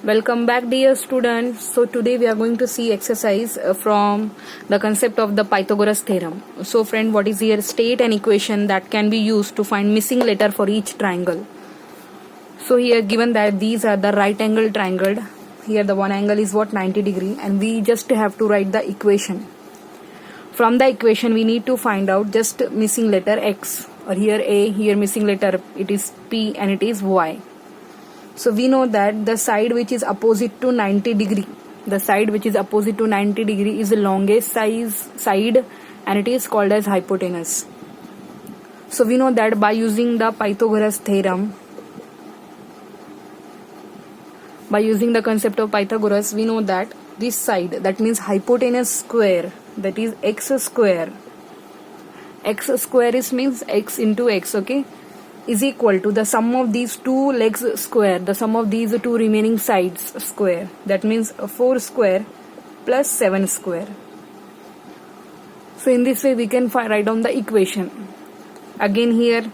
Welcome back, dear students. So today we are going to see exercise from the concept of the Pythagoras theorem. So friend, what is here? State an equation that can be used to find missing letter for each triangle. So here given that these are the right angle triangle. Here the one angle is what, 90 degree, and we just have to write the equation. From the equation we need to find out just missing letter x, or here a, here missing letter it is p and it is y. So we know that the side which is opposite to 90 degree, the side which is opposite to 90 degree is the longest side and it is called as hypotenuse. So we know that by using the Pythagoras theorem, by using the concept of Pythagoras, we know that this side, that means hypotenuse square, that is x square. X square is means x into x, okay, is equal to the sum of these two legs square, the sum of these two remaining sides square, that means 4 square plus 7 square. So in this way we can write down the equation. Again here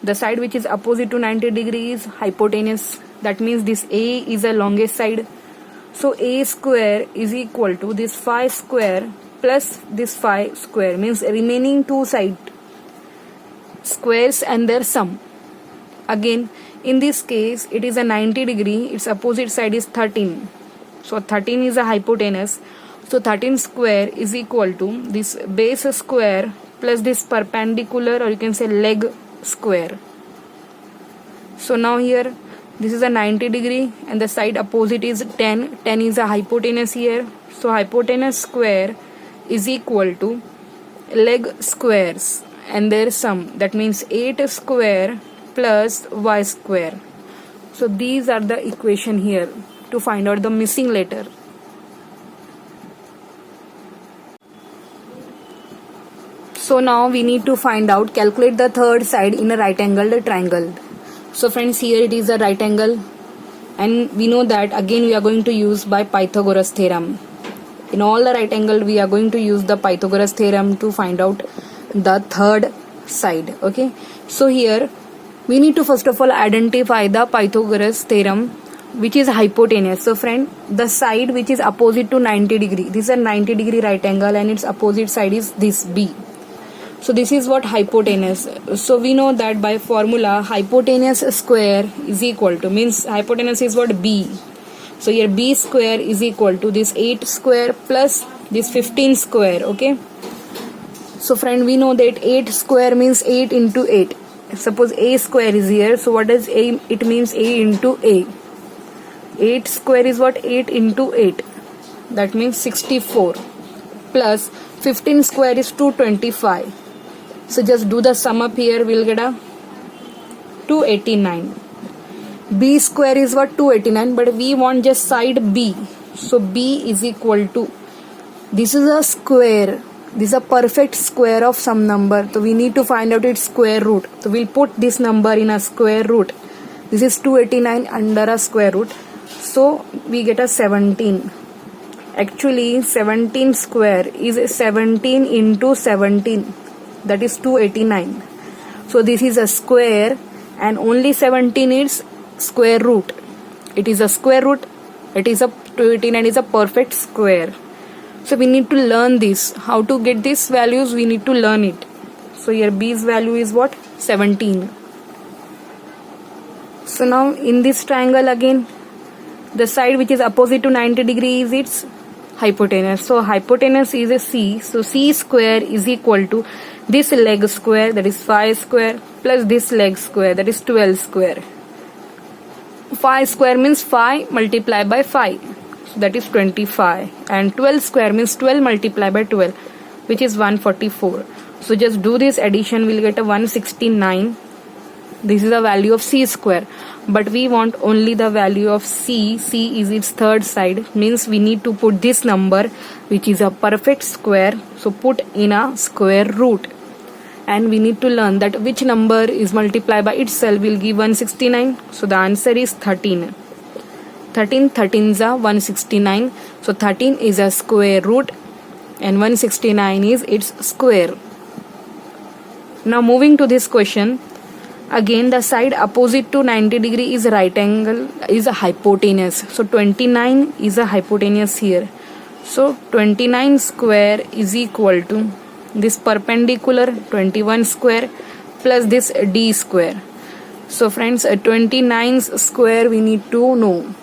the side which is opposite to 90 degree is hypotenuse, that means this a is the longest side. So a square is equal to this 5 square plus this 5 square, means remaining two side squares and their sum. Again in this case it is a 90 degree, its opposite side is 13, so 13 is a hypotenuse, so 13 square is equal to this base square plus this perpendicular, or you can say leg square. So now here this is a 90 degree and the side opposite is 10 is a hypotenuse here, so hypotenuse square is equal to leg squares and their sum, that means 8 square plus y square. So these are the equation here to find out the missing letter. So now we need to find out, calculate the third side in a right angled triangle. So friends, here it is a right angle and we know that again we are going to use by Pythagoras theorem. In all the right angle we are going to use the Pythagoras theorem to find out the third side. Okay, so here we need to first of all identify the Pythagoras theorem which is hypotenuse. So friend, the side which is opposite to 90 degree, this is a 90 degree right angle and its opposite side is this b. So this is what hypotenuse. So we know that by formula hypotenuse square is equal to, means hypotenuse is what, b. So here b square is equal to this 8 square plus this 15 square. Okay, so friend, we know that 8 square means 8 into 8. Suppose a square is here, so what does a, it means a into a. 8 square is what, 8 into 8, that means 64, plus 15 square is 225. So just do the sum up here, we'll get a 289. B square is what, 289, but we want just side b, so b is equal to, this is a square, this is a perfect square of some number, so we need to find out its square root. So we'll put this number in a square root. This is 289 under a square root, so we get a 17. Actually 17 square is 17 into 17, that is 289. So this is a square and only 17 is square root. It is a square root, it is a 289 is a perfect square. So we need to learn this. How to get these values, we need to learn it. So here b's value is what, 17. So now in this triangle again, the side which is opposite to 90 degree is its hypotenuse. So hypotenuse is a c, so c square is equal to this leg square, that is 5 square, plus this leg square, that is 12 square. 5 square means 5 multiplied by 5, so that is 25, and 12 square means 12 multiplied by 12, which is 144. So just do this addition, we'll get a 169. This is the value of c square, but we want only the value of c. C is its third side, means we need to put this number which is a perfect square, so put in a square root. And we need to learn that which number is multiplied by itself will give 169. So the answer is 13. 13 13s are 169. So 13 is a square root and 169 is its square. Now moving to this question, Again, the side opposite to 90 degree is right angle, is a hypotenuse. So 29 is a hypotenuse here. So 29 square is equal to this perpendicular 21 square plus this d square. So friends, 29 square we need to know.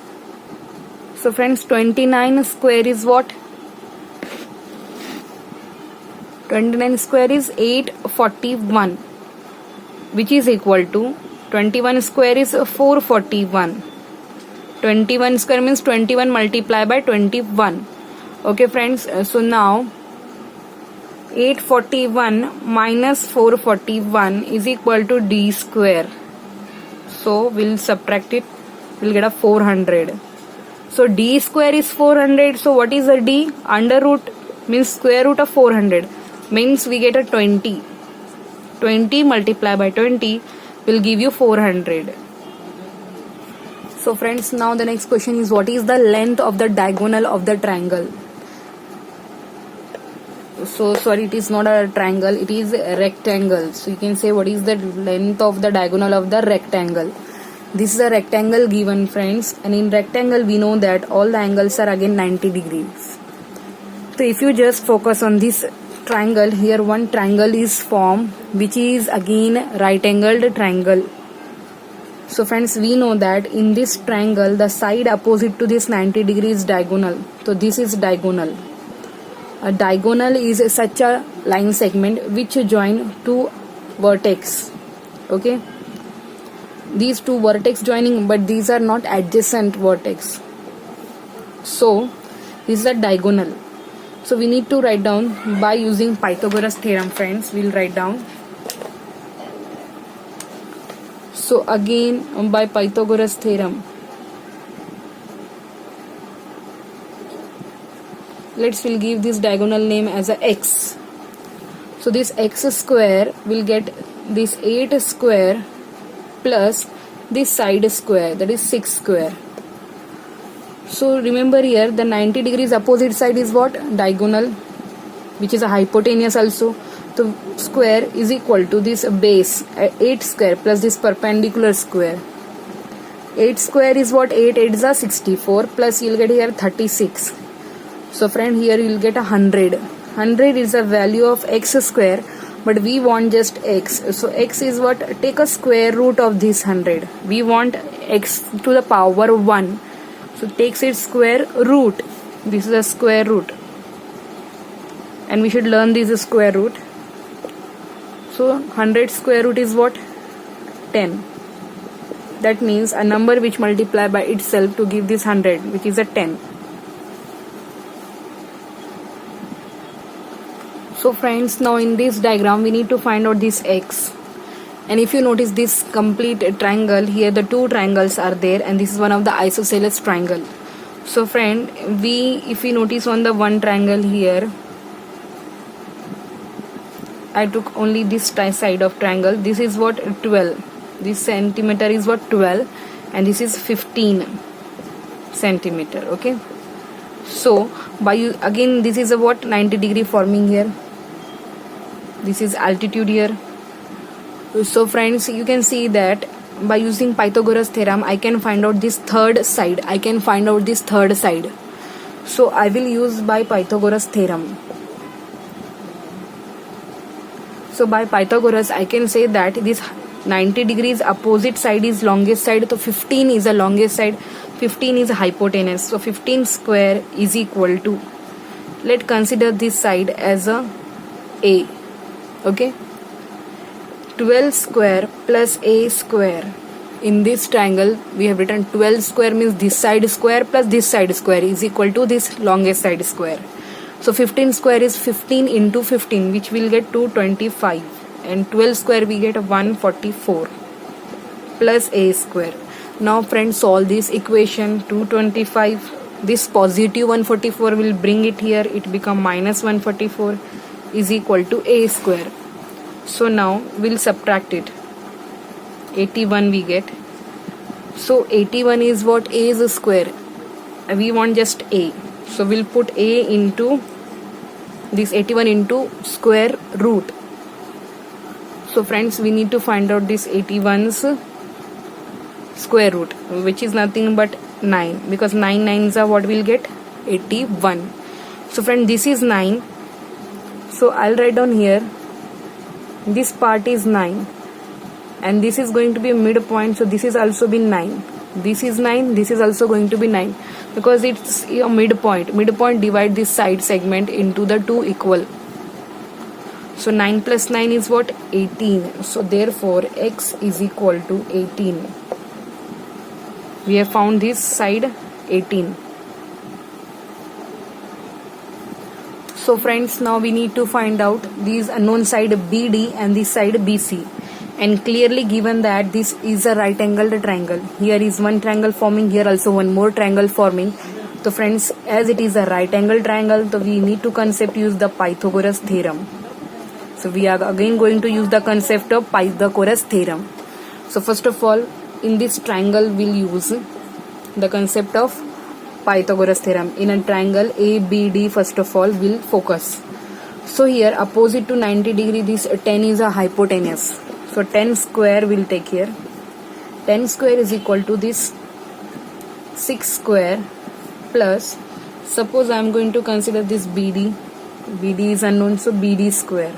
So friends, 29 square is what? 29 square is 841, which is equal to 21 square is 441. 21 square means 21 multiplied by 21. Okay friends, so now 841 minus 441 is equal to d square. So we'll subtract it, we'll get a 400. So d square is 400. So what is a d? Under root means square root of 400, means we get a 20. 20 multiplied by 20 will give you 400. So friends, now the next question is, what is the length of the diagonal of the triangle? So sorry, it is not a triangle, it is a rectangle. So you can say, what is the length of the diagonal of the rectangle? This is a rectangle given, friends, and in rectangle we know that all the angles are again 90 degrees. So if you just focus on this triangle, here one triangle is formed, which is again right angled triangle. So friends, we know that in this triangle the side opposite to this 90 degrees is diagonal. So this is diagonal. A diagonal is such a line segment which join two vertex. Okay, these two vertex joining, but these are not adjacent vertex. So this is a diagonal. So we need to write down by using Pythagoras theorem, friends. We'll write down. So again, by Pythagoras theorem, we'll give this diagonal name as a x. So this x square will get this 8 square plus this side square, that is 6 square. So remember here the 90 degrees opposite side is what? Diagonal, which is a hypotenuse also. So square is equal to this base 8 square plus this perpendicular square. 8 square is what? 8 8s are 64 plus you'll get here 36. So friend, here you'll get 100. 100 is a value of x square, but we want just x. So x is what? Take a square root of this 100. We want x to the power 1. So takes its square root. This is a square root. And we should learn this square root. So 100 square root is what? 10. That means a number which multiply by itself to give this 100, which is a 10. So friends, now in this diagram we need to find out this x. And if you notice this complete triangle, here the two triangles are there, and this is one of the isosceles triangle. So friend, if we notice on the one triangle here, I took only this side of triangle. This is what? 12. This centimeter is what? 12, and this is 15 centimeter. Okay. So again this is a what? 90 degree forming here. This is altitude here. So friends, you can see that by using Pythagoras theorem I can find out this third side. So I will use by Pythagoras theorem. So by Pythagoras I can say that this 90 degrees opposite side is longest side. So 15 is the longest side. 15 is a hypotenuse. So 15 square is equal to, let's consider this side as a okay, 12 square plus a square. In this triangle we have written 12 square means this side square plus this side square is equal to this longest side square. So 15 square is 15 into 15, which will get 225, and 12 square we get 144 plus a square. Now friends, solve this equation. 225, this positive 144 will bring it here, it become minus 144 is equal to a square. So now we'll subtract it. 81 we get. So 81 is what? A's square. We want just a. So we'll put a into this 81 into square root. So friends, we need to find out this 81's square root, which is nothing but 9, because 9 nines are what we'll get 81. So friend, this is 9, so I'll write down here this part is 9, and this is going to be a midpoint, so this is also be 9. This is 9, this is also going to be 9, because it's a midpoint. Midpoint divide this side segment into the two equal. So 9 plus 9 is what? 18. So therefore x is equal to 18. We have found this side 18. So friends, now we need to find out these unknown side BD and this side BC. And clearly given that this is a right angled triangle. Here is one triangle forming, here also one more triangle forming. So friends, as it is a right angled triangle, so we need to use the Pythagoras theorem. So we are again going to use the concept of Pythagoras theorem. So first of all, in this triangle we'll use the concept of Pythagoras theorem. In a triangle ABD, first of all we'll focus. So here opposite to 90 degree, this 10 is a hypotenuse. So 10 square we'll take here. 10 square is equal to this 6 square plus, suppose I am going to consider this BD. BD is unknown, so BD square.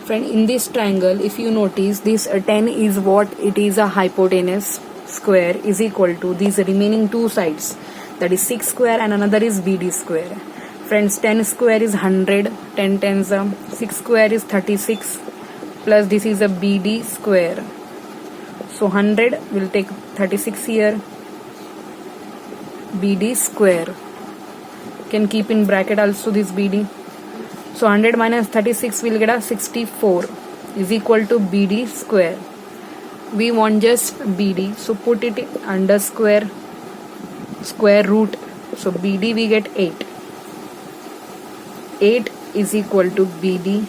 Friend, in this triangle, if you notice, this 10 is what? It is a hypotenuse square is equal to these remaining two sides, that is 6 square and another is BD square. Friends, 10 square is 100, 10 tens are 6 square is 36, plus this is a BD square. So 100 will take 36 here, BD square. Can keep in bracket also this BD. So 100 minus 36 will get a 64 is equal to BD square. We want just BD, so put it under square root. So BD we get 8. 8 is equal to BD,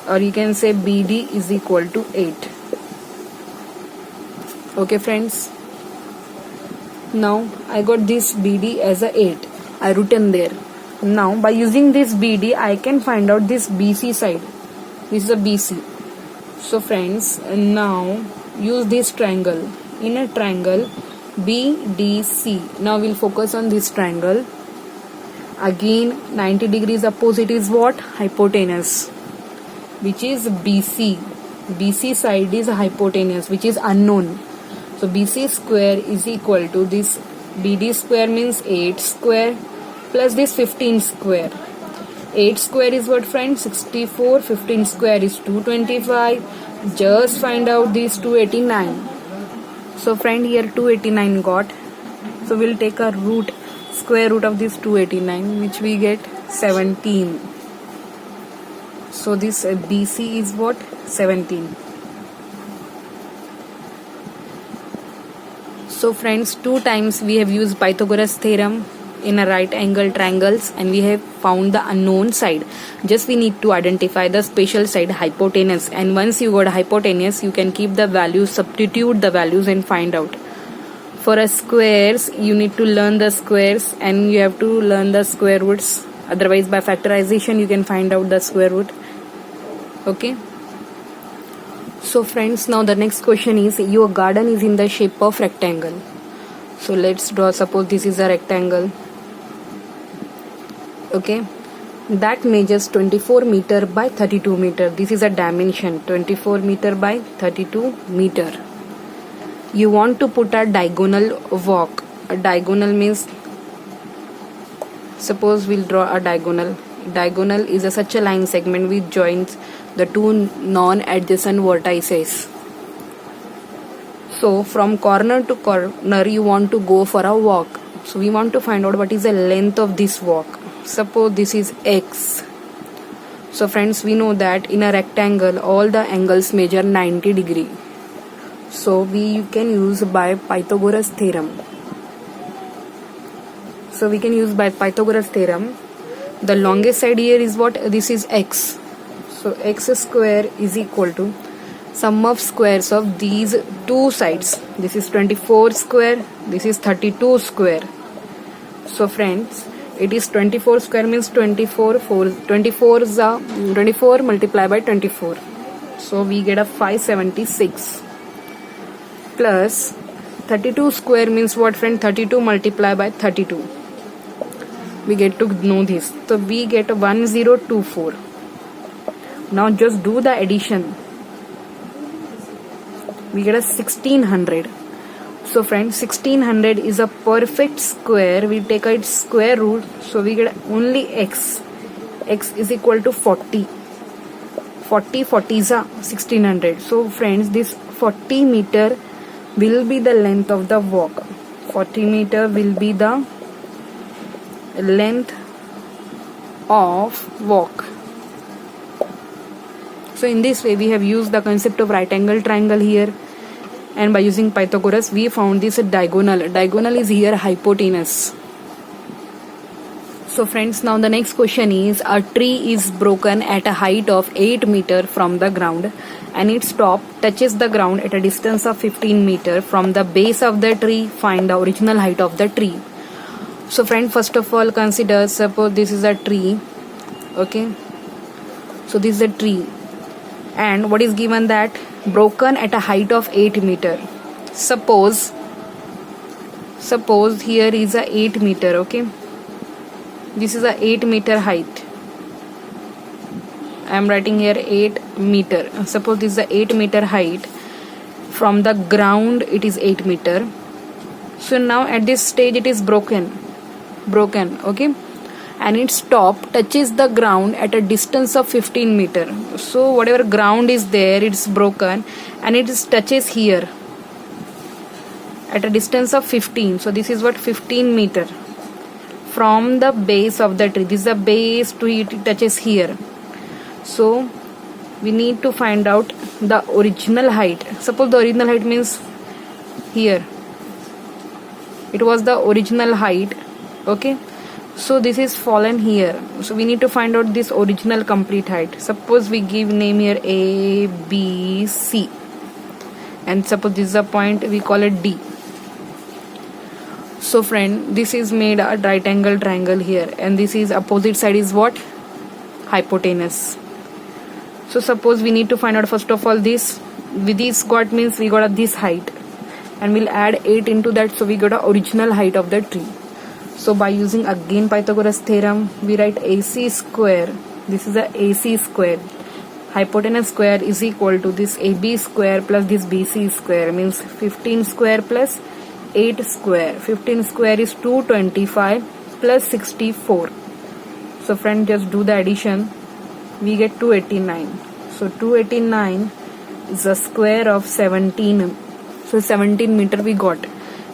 or you can say BD is equal to 8. Okay friends, now I got this BD as a 8. I written there. Now by using this BD I can find out this BC side. This is a BC. So friends, now use this triangle. In a triangle BDC, now we'll focus on this triangle. Again 90 degrees opposite is what? Hypotenuse, which is BC. BC side is hypotenuse, which is unknown. So BC square is equal to this BD square, means 8 square plus this 15 square. 8 square is what friends? 64. 15 square is 225. Just find out this 289. So friend, here 289 got. So we'll take a root, square root of this 289, which we get 17. So this BC is what? 17. So friends, 2 times we have used Pythagoras theorem in a right angle triangles, and we have found the unknown side. Just we need to identify the special side, hypotenuse, and once you got hypotenuse, you can keep the values, substitute the values and find out. For a squares, you need to learn the squares and you have to learn the square roots. Otherwise by factorization you can find out the square root. Okay. So friends, now the next question is, your garden is in the shape of rectangle. So let's draw, suppose this is a rectangle. Okay, that measures 24 meter by 32 meter. This is a dimension, 24 meter by 32 meter. You want to put a diagonal walk. A diagonal means, suppose we'll draw a diagonal. Diagonal is such a line segment which joins the two non-adjacent vertices. So from corner to corner you want to go for a walk. So we want to find out what is the length of this walk. Suppose this is x. So friends, we know that in a rectangle all the angles measure 90 degree. So we can use by Pythagoras theorem. So we can use by Pythagoras theorem. The longest side here is what? This is x. So x square is equal to sum of squares of these two sides. This is 24 square, this is 32 square. So friends, it is 24 square means 24 multiplied by 24. So we get a 576 plus 32 square means what, friend? 32 multiplied by 32. We get to know this. So we get 1024. Now just do the addition. We get a 1600. So friends, 1600 is a perfect square. We take its square root. So we get only x. X is equal to 40. 40 is a 1600. So friends, this 40 meter will be the length of the walk. 40 meter will be the length of walk. So in this way we have used the concept of right angle triangle here, and by using Pythagoras we found this diagonal. Diagonal is here hypotenuse. So friends, now the next question is, a tree is broken at a height of 8 meter from the ground and its top touches the ground at a distance of 15 meter from the base of the tree. Find the original height of the tree. So friend, first of all consider, suppose this is a tree. Okay, so this is a tree, and what is given, that broken at a height of 8 meter. Suppose here is a 8 meter. Okay, this is a 8 meter height. I am writing here 8 meter. Suppose this is a 8 meter height. From the ground it is 8 meter. So now at this stage it is broken. Okay, and its top touches the ground at a distance of 15 meter. So whatever ground is there, it's broken and it touches here at a distance of 15. So this is what, 15 meter from the base of the tree. This is the base to it touches here. So we need to find out the original height. Suppose the original height means here it was the original height. Okay, so this is fallen here. So we need to find out this original complete height. Suppose we give name here A, B, C, and suppose this is a point, we call it D. So friend, this is made a right angle triangle here, and this is opposite side is what, hypotenuse. So suppose we need to find out first of all this. With this got means we got this height, and we'll add 8 into that. So we got a original height of the tree. So by using again Pythagoras theorem, we write AC square. This is a AC square. Hypotenuse square is equal to this AB square plus this BC square, means 15 square plus 8 square. 15 square is 225 plus 64. So friend, just do the addition. We get 289. So 289 is a square of 17. So 17 meter we got.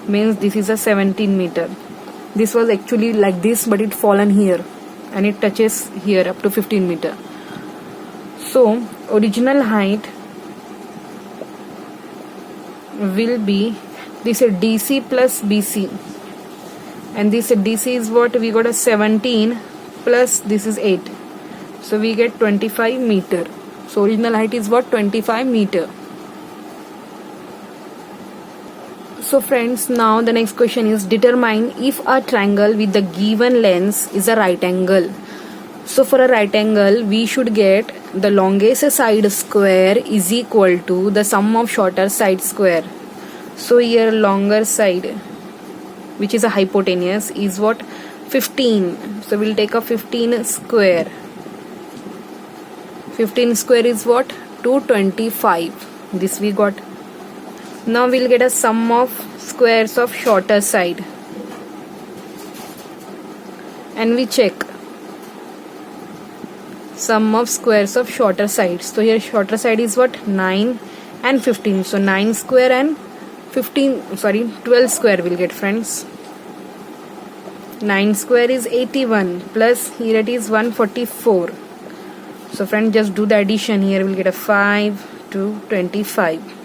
Means this is a 17 meter. This was actually like this, but it fallen here and it touches here up to 15 meter. So original height will be this is DC plus BC, and this DC is what, we got a 17 plus this is 8. So we get 25 meter. So original height is what, 25 meter. So friends, now the next question is, determine if a triangle with the given length is a right angle. So for a right angle, we should get the longest side square is equal to the sum of shorter side square. So here longer side, which is a hypotenuse, is what, 15. So we'll take a 15 square. 15 square is what, 225. This we got. Now we'll get a sum of squares of shorter side, and we check sum of squares of shorter sides. So here shorter side is what, 9 and 15. So 9 square and 12 square will get, friends. 9 square is 81 plus here it is 144. So friend, just do the addition. Here we'll get a 5 to 25.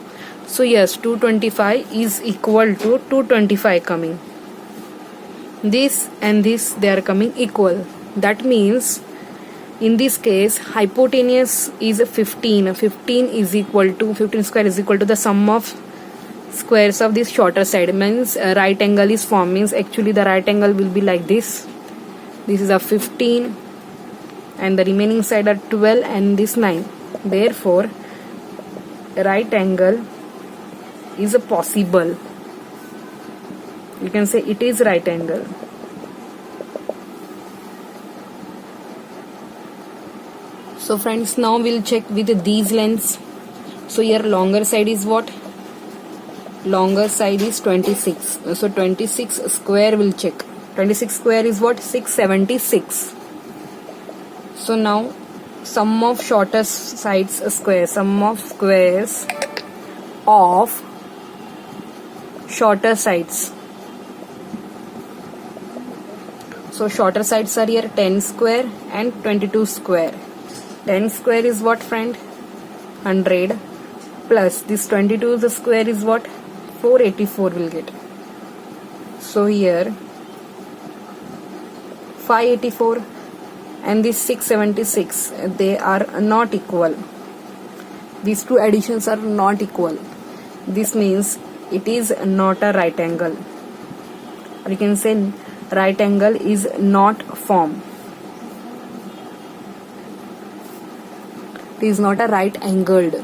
So yes, 225 is equal to 225 coming. This and this, they are coming equal. That means in this case hypotenuse is 15. 15 is equal to 15 square is equal to the sum of squares of this shorter side. Means right angle is formed. Means actually the right angle will be like this. This is a 15 and the remaining side are 12 and this 9. Therefore right angle is a possible. You can say it is right angle. So friends, now we'll check with these lengths. So here longer side is what? Longer side is 26. So 26 square will check. 26 square is what? 676. So now sum of shortest sides square. Sum of squares of shorter sides. So shorter sides are here 10 square and 22 square. 10 square is what, friend? 100 plus this 22 the square is what? 484 will get. So here 584 and this 676, they are not equal. These two additions are not equal. This means it is not a right angle, or you can say right angle is not formed. It is not a right angled.